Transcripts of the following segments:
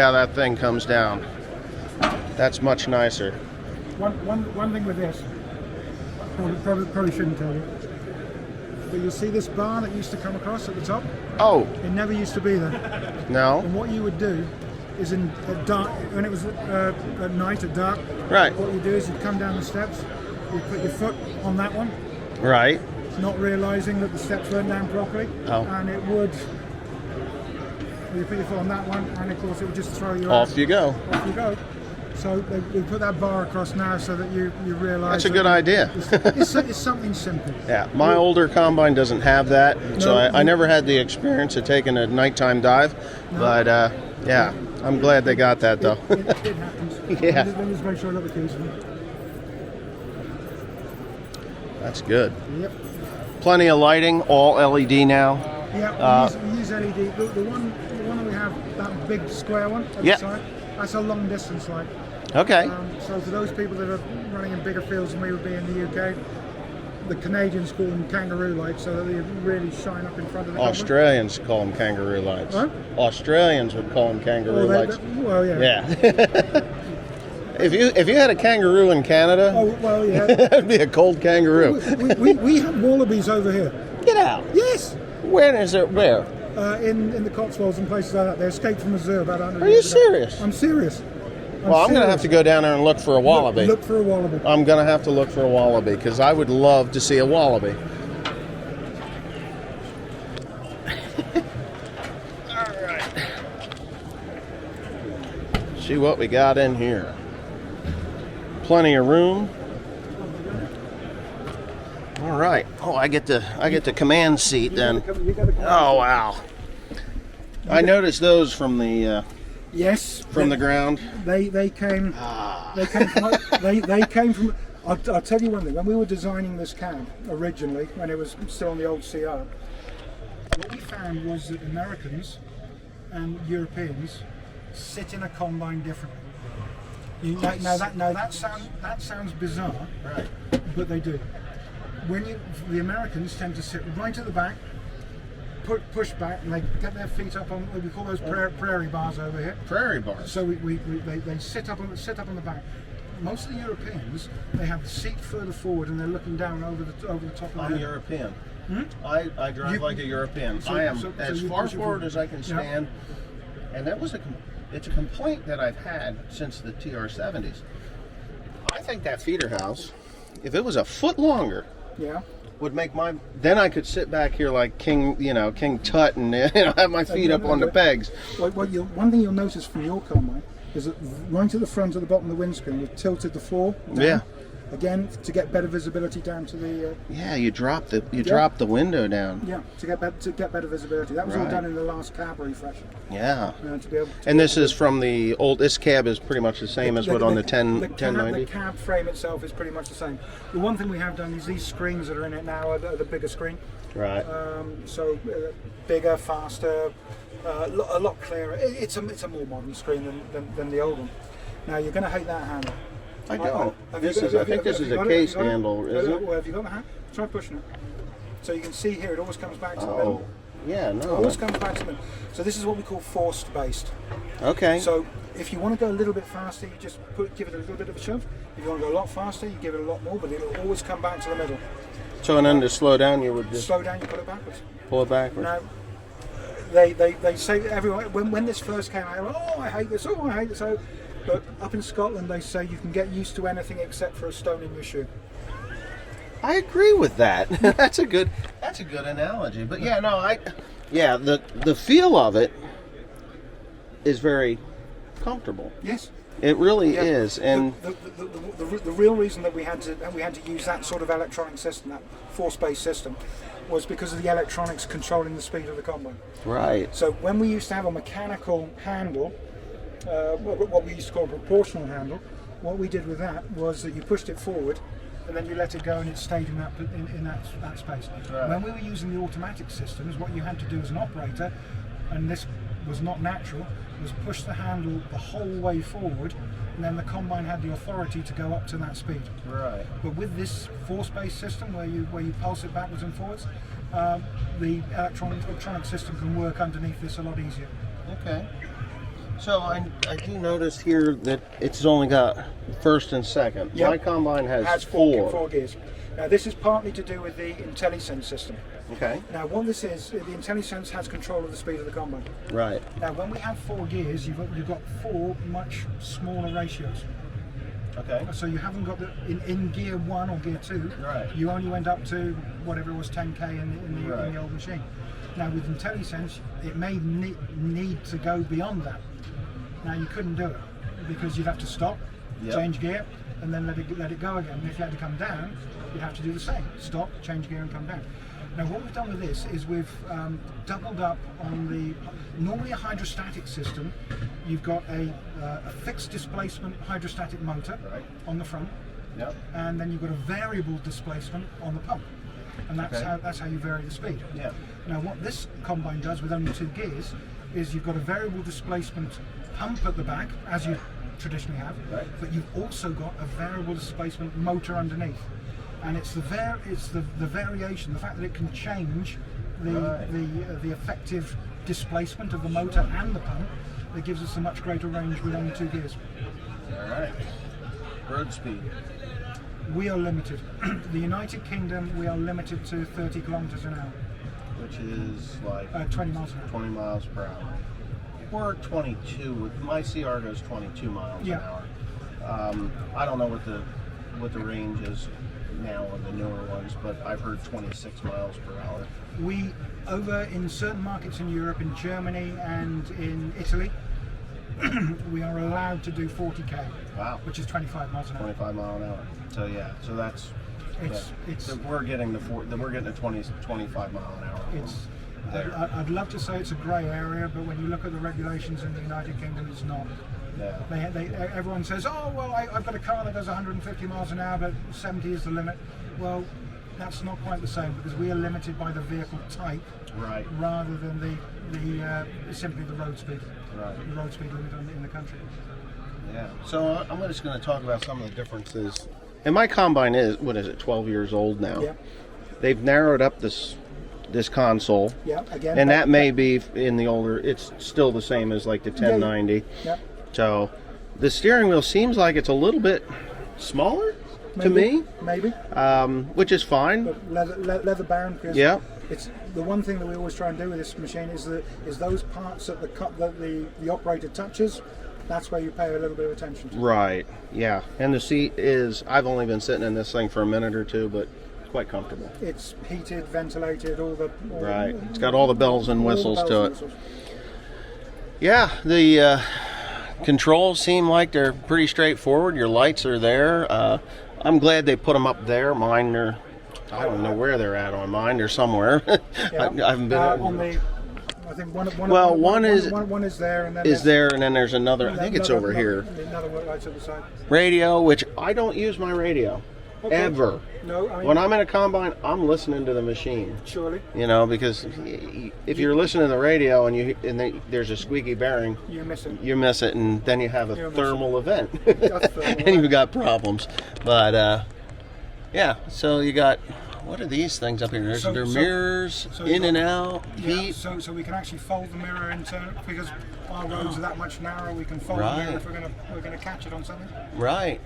How that thing comes down. That's much nicer. One thing with this, probably shouldn't tell you, but you'll see this bar that used to come across at the top. Oh. It never used to be there. No. And what you would do is at dark, when it was at night, at dark. Right. What you do is you'd come down the steps, you put your foot on that one. Right. Not realising that the steps weren't down properly. Oh. And it would. You put your foot on that one, and of course it would just throw you Off you go. Off you go. So we put that bar across now so that you realise. That's a good idea. It's something simple. Yeah, my older combine doesn't have that, so I never had the experience of taking a nighttime dive. No. But yeah, I'm glad they got that though. It happens. Yeah. Let me just make sure I got the keys. That's good. Yep. Plenty of lighting, all LED now. Yeah, we use LED. The one that we have, that big square one on the side, that's a long distance light. Okay. So for those people that are running in bigger fields than we would be in the UK, the Canadians call them kangaroo lights, so that they really shine up in front of the Australians call them kangaroo lights. Huh? Australians would call them kangaroo lights. Well, yeah. Yeah. If you had a kangaroo in Canada, well, yeah, that'd be a cold kangaroo. We have wallabies over here. Get out. Yes. Where is it? Where? In the Cotswolds and places like that. They escaped from the zoo about 100 Are you years ago. serious? I'm serious. Well, I'm going to have to go down there and look for a wallaby. Look for a wallaby. I'm going to have to look for a wallaby because I would love to see a wallaby. All right. See what we got in here. Plenty of room. All right. Oh, I get the command seat then. Oh wow. I noticed those from the the ground. They came from. I'll tell you one thing. When we were designing this cab originally, when it was still on the old CR, what we found was that Americans and Europeans sit in a combine differently. That sounds bizarre, right? But they do. The Americans tend to sit right at the back, push back, and they get their feet up on. We call those prairie bars over here. Prairie bars. So they sit up on the back. Most of the Europeans, they have the seat further forward and they're looking down over the top of the head. I'm European. Hmm? I drive like a European. I am as far forward as I can stand, and it's a complaint that I've had since the TR70s. I think that feeder house, if it was a foot longer, would make then I could sit back here like King Tut and have my feet up on the pegs. One thing you'll notice from your combine is that right at the front of the bottom of the windscreen, we've tilted the floor down. Yeah. Again, to get better visibility down to the. You drop the window down. Yeah, to get better visibility. That was all done in the last cab refresh. Yeah. To be able and this is from the old. This cab is pretty much the same as what on the 1090. The cab frame itself is pretty much the same. The one thing we have done is these screens that are in it now are the bigger screen. Right. So bigger, faster, a lot clearer. It's a more modern screen than the old one. Now you're going to hate that handle. I don't. I think this is a case handle, is it? Well, have you got the hand? Try pushing it. So you can see here, it always comes back to the middle. Yeah, no. It always comes back to the middle. So this is what we call forced based. Okay. So if you want to go a little bit faster, you just give it a little bit of a shove. If you want to go a lot faster, you give it a lot more, but it'll always come back to the middle. So and then to slow down, you would just slow down. You pull it backwards. Pull it backwards. Now, they say everyone when this first came out, I hate this. Oh, I hate this. Oh. But up in Scotland, they say you can get used to anything except for a stone in your shoe. I agree with that. That's a good analogy. But the feel of it is very comfortable. Yes, it really is. And the real reason that we had to use that sort of electronic system, that force-based system, was because of the electronics controlling the speed of the combine. Right. So when we used to have a mechanical handle. What we used to call a proportional handle. What we did with that was that you pushed it forward, and then you let it go, and it stayed in that space. Right. When we were using the automatic systems, what you had to do as an operator, and this was not natural, was push the handle the whole way forward, and then the combine had the authority to go up to that speed. Right. But with this force-based system, where you pulse it backwards and forwards, the electronic system can work underneath this a lot easier. Okay. So I do notice here that it's only got first and second. Yep. My combine has four four. gears. Now this is partly to do with the IntelliSense system. Okay. Now what this is, the IntelliSense has control of the speed of the combine. Right. Now when we have 4 gears, you've got 4 much smaller ratios. Okay. So you haven't got in gear 1 or gear 2. Right. You only went up to whatever it was 10k in the old machine. Now with IntelliSense, it may need to go beyond that. Now you couldn't do it because you'd have to stop, change gear, and then let it go again. And if you had to come down, you'd have to do the same: stop, change gear, and come down. Now what we've done with this is we've doubled up on the normally a hydrostatic system. You've got a fixed displacement hydrostatic motor on the front, and then you've got a variable displacement on the pump, and that's how you vary the speed. Yeah. Now what this combine does with only 2 gears is you've got a variable displacement pump at the back, as you traditionally have, but you've also got a variable displacement motor underneath, and it's the variation, the fact that it can change the effective displacement of the motor and the pump that gives us a much greater range with only 2 gears. All right. Road speed. We are limited. The United Kingdom, we are limited to 30 kilometers an hour, Which is like 20 miles an hour. 20 miles per hour. Or 22. My CR goes 22 miles an hour. I don't know what the range is now on the newer ones, but I've heard 26 miles per hour. We, over in certain markets in Europe, in Germany and in Italy, we are allowed to do 40k. Wow. Which is 25 miles an hour. 25 mile an hour. So yeah, so that's so we're getting a 25 mile an hour. I'd love to say it's a grey area, but when you look at the regulations in the United Kingdom, it's not. Yeah. Everyone says, oh well, I've got a car that goes 150 miles an hour, but 70 is the limit. Well, that's not quite the same because we are limited by the vehicle type, rather than simply the road speed. The road speed limit in the country. Yeah. So I'm just going to talk about some of the differences. And my combine is 12 years old now. Yeah. They've narrowed up this console. Yeah. Again. And that may be in the older. It's still the same as like the 1090. Yeah. So the steering wheel seems like it's a little bit smaller to me. Maybe. Which is fine. But leather bound. Yeah. It's the one thing that we always try and do with this machine is those parts that the operator touches. That's where you pay a little bit of attention to. Right. Yeah. And the seat is. I've only been sitting in this thing for a minute or two, but quite comfortable. It's heated, ventilated, It's got all the bells and whistles to it. Yeah. The controls seem like they're pretty straightforward. Your lights are there. I'm glad they put them up there. Mine are. I don't know where they're at on mine. They're somewhere. I haven't been. On the, I think one is there, and then and then there's another. I think it's over here. Another light to the side. Radio, which I don't use my radio ever. No, when I'm in a combine, I'm listening to the machine. Surely. You know, because if you're listening to the radio and there's a squeaky bearing, you miss it. You miss it, and then you have a thermal event, and you've got problems. But yeah, so you got. What are these things up here? They're mirrors, in and out, heat. So we can actually fold the mirror into, because our roads are that much narrower, we can fold the mirror if we're gonna catch it on something. Right.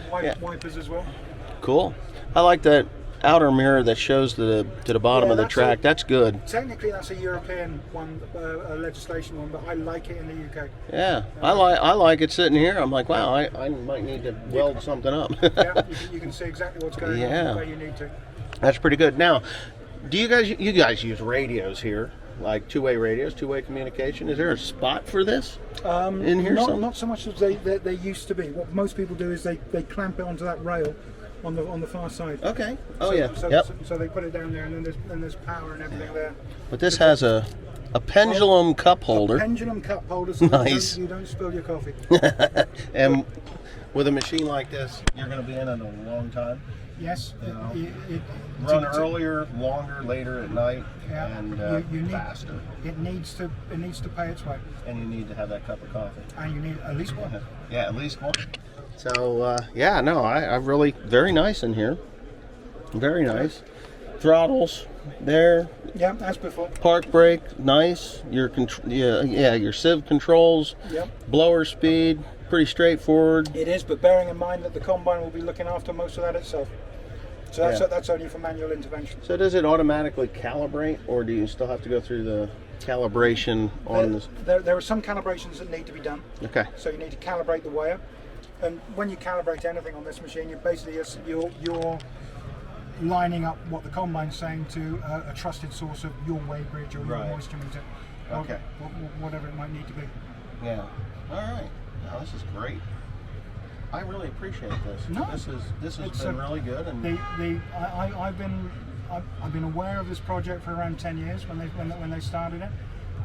Wipers as well. Cool. I like that outer mirror that shows to the bottom of the track. That's good. Technically, that's a European one, a legislation one, but I like it in the UK. Yeah, I like it sitting here. I'm like, wow, I might need to weld something up. Yeah, you can see exactly what's going on where you need to. That's pretty good. Now, do you guys use radios here? Like two-way radios, two-way communication? Is there a spot for this in here? Not so much as they used to be. What most people do is they clamp it onto that rail on the far side. Okay. So they put it down there, and then there's power and everything there. But this has a pendulum cup holder. A pendulum cup holder, so nice. You don't spill your coffee. And with a machine like this, you're going to be in it a long time. Yes, run earlier, longer, later at night, and faster. It needs to pay its way. And you need to have that cup of coffee. And you need at least one. Yeah, at least one. So I really very nice in here. Very nice. Throttles there. Yeah, as before. Park brake, nice. Your your sieve controls. Yep. Blower speed, pretty straightforward. It is, but bearing in mind that the combine will be looking after most of that itself. So that's only for manual intervention. So does it automatically calibrate, or do you still have to go through the calibration on this? There are some calibrations that need to be done. Okay. So you need to calibrate the weigher, and when you calibrate anything on this machine, you're lining up what the combine's saying to a trusted source of your weigh bridge or your moisture meter, okay, whatever it might need to be. Yeah. All right. Now this is great. I really appreciate this. No, this has been really good. And I've been aware of this project for around 10 years when they started it.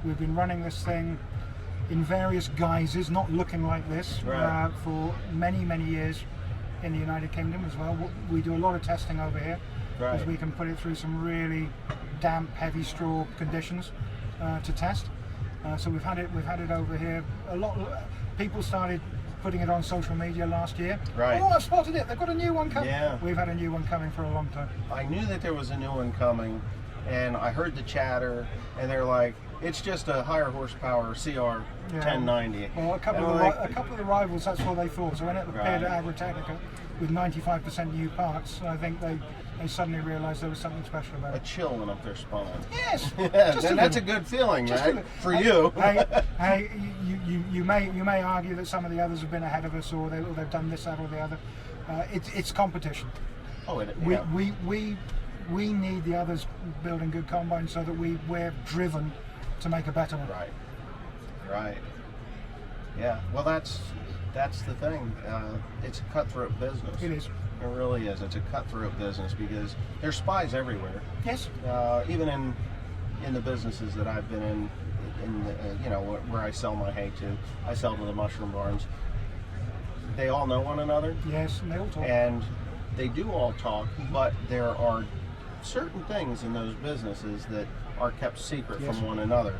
We've been running this thing in various guises, not looking like this, for many years in the United Kingdom as well. We do a lot of testing over here because we can put it through some really damp, heavy straw conditions to test. So we've had it over here. A lot. People started putting it on social media last year. Right. Oh, I've spotted it. They've got a new one coming. Yeah. We've had a new one coming for a long time. I knew that there was a new one coming, and I heard the chatter, and they're like, it's just a higher horsepower CR1090. Well, a couple of the rivals, that's what they thought. So when it appeared at Agritechnica with 95% new parts, I think they suddenly realised there was something special about it. A chill went up their spine. Yes. That's a good feeling, right? For you. Hey, you may argue that some of the others have been ahead of us, or they've done this, that, or the other. It's competition. Oh, We need the others building good combines so that we're driven to make a better one. Right. Yeah. Well, that's the thing. It's a cutthroat business. It is. It really is. It's a cutthroat business because there's spies everywhere. Yes. Even in the businesses that I've been in where I sell my hay to, I sell to the mushroom barns. They all know one another. Yes, and they all talk. And they do all talk, but there are certain things in those businesses that are kept secret from one another.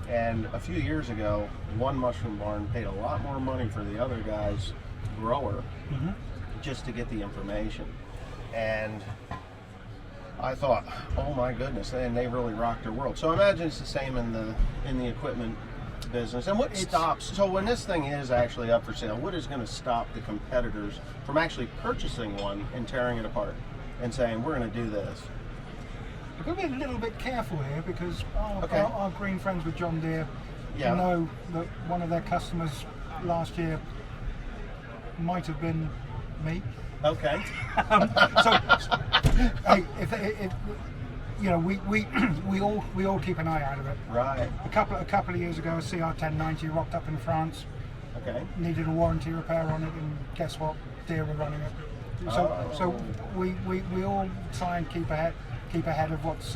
And a few years ago, one mushroom barn paid a lot more money for the other guy's grower just to get the information. And I thought, oh my goodness, and they really rocked their world. So I imagine it's the same in the equipment business. And what stops, so when this thing is actually up for sale, what is going to stop the competitors from actually purchasing one and tearing it apart and saying, we're going to do this? We've got to be a little bit careful here because our green friends with John Deere know that one of their customers last year might have been me. Okay. Hey, if we all keep an eye out of it. Right. A couple of years ago, a CR1090 rocked up in France. Okay. Needed a warranty repair on it, and guess what? Deere were running it. So we all try and keep ahead of what's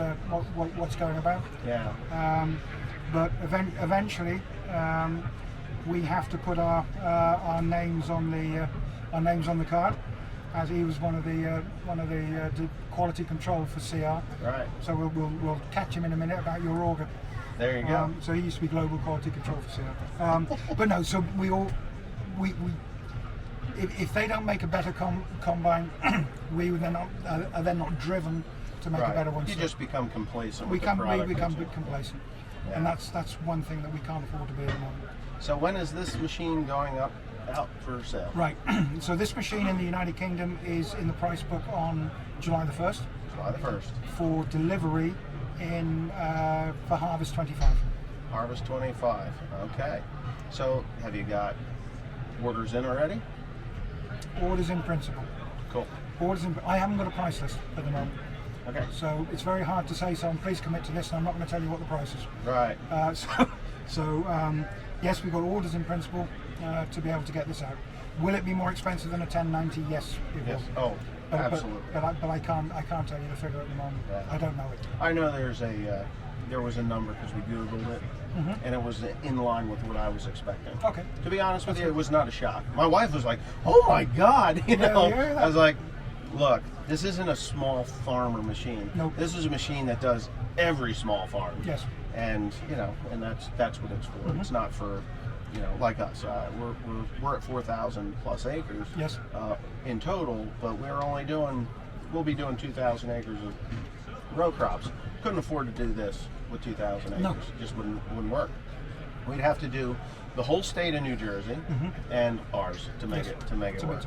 going about. Yeah. But eventually, we have to put our names on the card, as he was one of the quality control for CR. Right. So we'll catch him in a minute about your organ. There you go. So he used to be global quality control for CR. But no, so we if they don't make a better combine, we then are then not driven to make a better one. You just become complacent. We become complacent, and that's one thing that we can't afford to be at the moment. So when is this machine going out for sale? Right. So this machine in the United Kingdom is in the price book on July the 1st. July the 1st. For delivery for Harvest 25. Harvest 25. Okay. So have you got orders in already? Orders in principle. Cool. I haven't got a price list at the moment. Okay. So it's very hard to say, so please commit to this, and I'm not going to tell you what the price is. Right. Yes, we've got orders in principle to be able to get this out. Will it be more expensive than a 1090? Yes, it will. Oh, absolutely. But I can't tell you the figure at the moment. Yeah. I don't know it. I know there was a number because we Googled it, and it was in line with what I was expecting. Okay. To be honest with you, it was not a shock. My wife was like, "Oh my God!" I was like, "Look, this isn't a small farmer machine. Nope. This is a machine that does every small farm. Yes. And and that's what it's for. It's not for like us. We're at 4,000 plus acres. Yes. In total, but we'll be doing 2,000 acres of row crops. couldn't afford to do this with 2,000 acres. No. It just wouldn't work. We'd have to do the whole state of New Jersey and ours to make it work.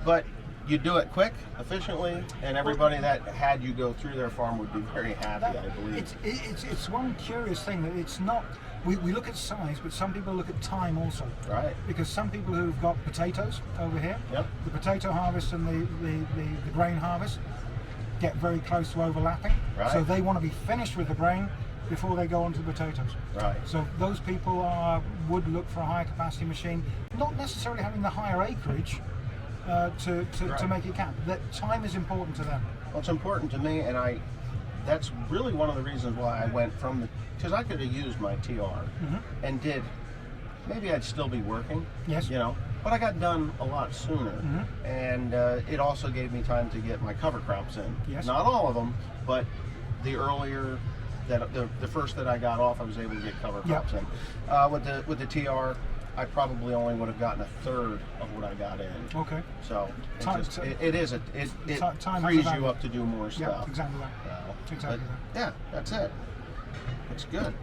But you do it quick, efficiently, and everybody that had you go through their farm would be very happy, I believe. It's one curious thing that it's not. We look at size, but some people look at time also. Right. Because some people who've got potatoes over here, Yep. the potato harvest and the grain harvest get very close to overlapping. Right. So they want to be finished with the grain before they go on to the potatoes. Right. So those people would look for a higher capacity machine, not necessarily having the higher acreage to make it count. That time is important to them. Well, it's important to me, and that's really one of the reasons why I went from because I could have used my TR and maybe I'd still be working. Yes. But I got done a lot sooner, and it also gave me time to get my cover crops in. Yes. Not all of them, but the earlier the first that I got off, I was able to get cover crops in. With the TR, I probably only would have gotten a third of what I got in. Okay. So Time frees you up to do more stuff. Yeah, exactly that. Exactly that. Yeah, that's it. It's good.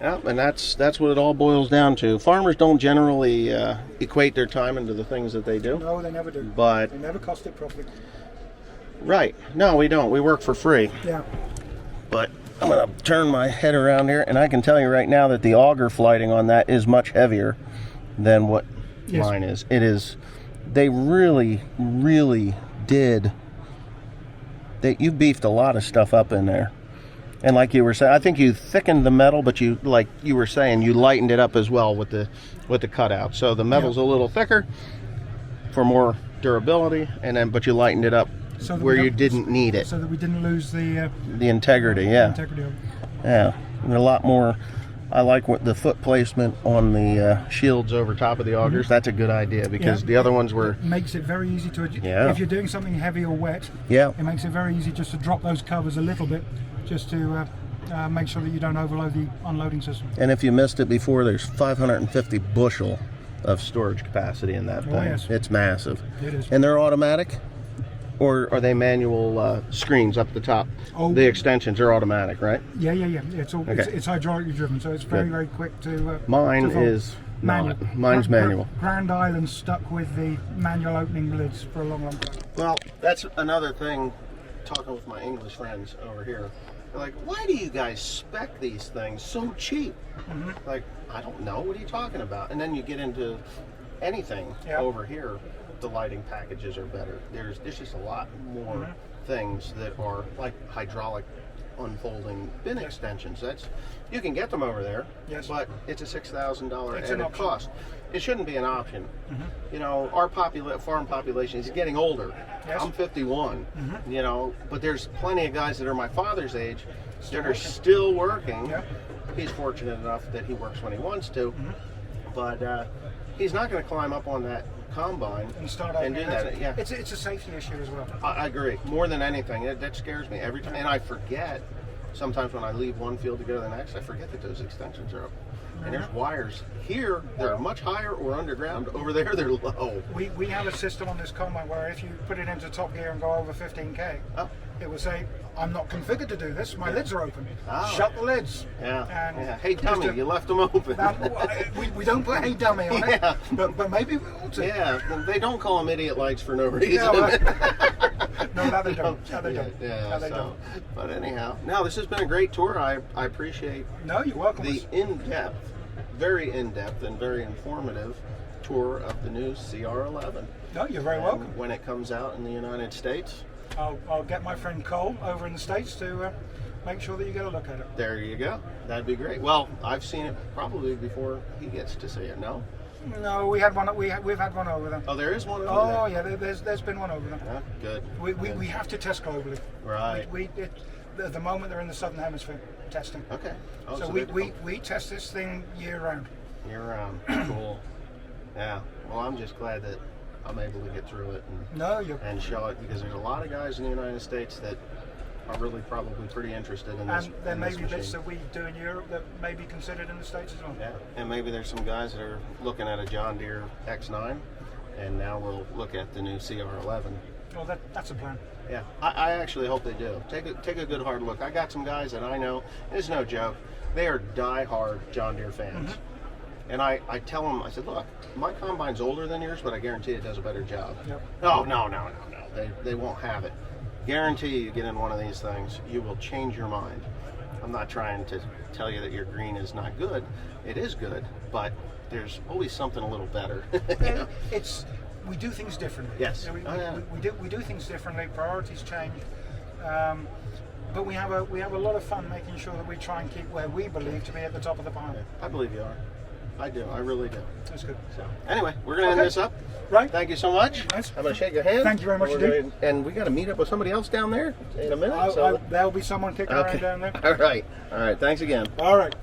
Yeah, and that's what it all boils down to. Farmers don't generally equate their time into the things that they do. No, they never do. But they never cost it properly. Right. No, we don't. We work for free. Yeah. But I'm going to turn my head around here, and I can tell you right now that the auger flighting on that is much heavier than what mine is. It is. They really, really did. You beefed a lot of stuff up in there. And like you were saying, I think you thickened the metal, but you were saying, you lightened it up as well with the cutout. So the metal's a little thicker for more durability, but you lightened it up so where you didn't need it. So that we didn't lose the integrity, yeah. Integrity of it. Yeah, and a lot more. I like the foot placement on the shields over top of the augers. That's a good idea because the other ones were... It makes it very easy to... Yeah. If you're doing something heavy or wet, it makes it very easy just to drop those covers a little bit, just to make sure that you don't overload the unloading system. And if you missed it before, there's 550 bushel of storage capacity in that thing. Yes. It's massive. It is. And they're automatic? Or are they manual screens up the top? Oh. The extensions are automatic, right? Yeah. It's all it's hydraulically driven, so it's very quick to. Mine is manual. not. Mine's manual. Grand Island stuck with the manual opening lids for a long time. Well, that's another thing. Talking with my English friends over here, they're like, "Why do you guys spec these things so cheap?" Like, I don't know. What are you talking about? And then you get into anything over here. The lighting packages are better. There's just a lot more things that are like hydraulic unfolding bin extensions. You can get them over there, but it's a $6,000 added cost. It shouldn't be an option. Our farm population is getting older. I'm 51. But there's plenty of guys that are my father's age that are still working. He's fortunate enough that he works when he wants to, but he's not going to climb up on that combine and start and do that. Yeah, it's a safety issue as well. I agree. More than anything, that scares me every time, and I forget. Sometimes when I leave one field to go to the next, I forget that those extensions are up. And there's wires here. They're much higher or underground. Over there, they're low. We have a system on this combine where if you put it into top gear and go over 15k, it will say, "I'm not configured to do this. My lids are open. Shut the lids." Yeah. Hey dummy, you left them open. We don't put "Hey dummy" on it, but maybe we ought to. Yeah, they don't call them idiot lights for no reason. No, that they don't. Don't. But anyhow, this has been a great tour. I appreciate. No, you're welcome. The in-depth, very in-depth and very informative tour of the new CR11. No, you're very welcome. When it comes out in the United States, I'll get my friend Cole over in the States to make sure that you get a look at it. There you go. That'd be great. Well, I've seen it probably before he gets to see it. No, we had one. We've had one over there. Oh, there is one over there. Oh yeah, there's been one over there. Yeah, good. We have to test globally. Right. At the moment they're in the southern hemisphere testing. Okay. Oh, so we test this thing year round. Year round. Cool. Yeah. Well, I'm just glad that I'm able to get through it and show it, because there's a lot of guys in the United States that are really probably pretty interested in this. And there may be bits that we do in Europe that may be considered in the States as well. Yeah, and maybe there's some guys that are looking at a John Deere X9, and now we'll look at the new CR11 Well, that's a plan. Yeah, I actually hope they do. Take a good hard look. I got some guys that I know. It's no joke. They are die-hard John Deere fans. And I tell them, I said, look, my combine's older than yours, but I guarantee it does a better job. Yep. Oh, no. They won't have it. Guarantee you get in one of these things, you will change your mind. I'm not trying to tell you that your green is not good. It is good, but there's always something a little better. We do things differently. Yes. You know, we do things differently. Priorities change, but we have a lot of fun making sure that we try and keep where we believe to be at the top of the pile. I believe you are. I do. I really do. That's good. So anyway, we're going to end this up. Right. Thank you so much. Nice. I'm going to shake your hand. Thank you very much indeed. And we got to meet up with somebody else down there in a minute. There'll be someone kicking around down there. All right. Thanks again. All right.